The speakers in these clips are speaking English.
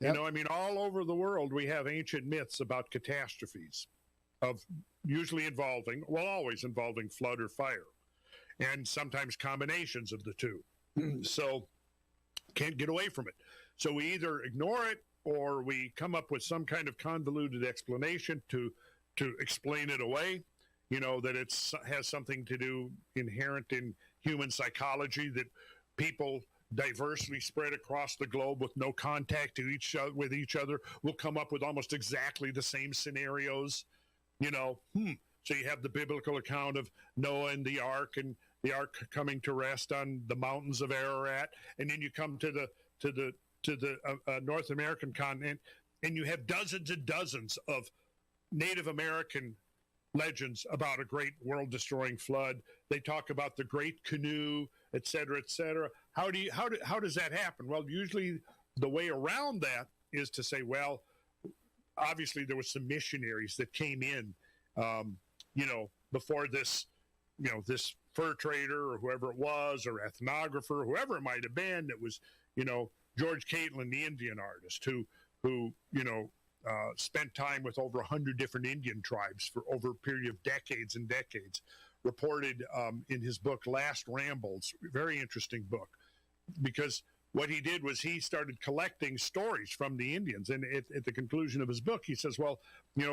You know, I mean, all over the world, we have ancient myths about catastrophes of usually involving, well, always involving flood or fire, and sometimes combinations of the two. So can't get away from it. So we either ignore it or we come up with some kind of convoluted explanation to explain it away. You know, that it has something to do inherent in human psychology, that people diversely spread across the globe with no contact with each other will come up with almost exactly the same scenarios. You know, so you have the biblical account of Noah and the ark coming to rest on the mountains of Ararat, and then you come to the North American continent, and you have dozens and dozens of Native American legends about a great world-destroying flood. They talk about the Great Canoe, et cetera, et cetera. How does that happen? Well, usually the way around that is to say, well, obviously there was some missionaries that came in, before this, this fur trader or whoever it was, or ethnographer, whoever it might have been. It was, George Catlin, the Indian artist, who spent time with over 100 different Indian tribes for over a period of decades and decades, reported in his book, Last Rambles, very interesting book, because what he did was he started collecting stories from the Indians. And at the conclusion of his book, he says, well,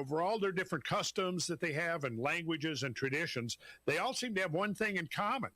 for all their different customs that they have and languages and traditions, they all seem to have one thing in common.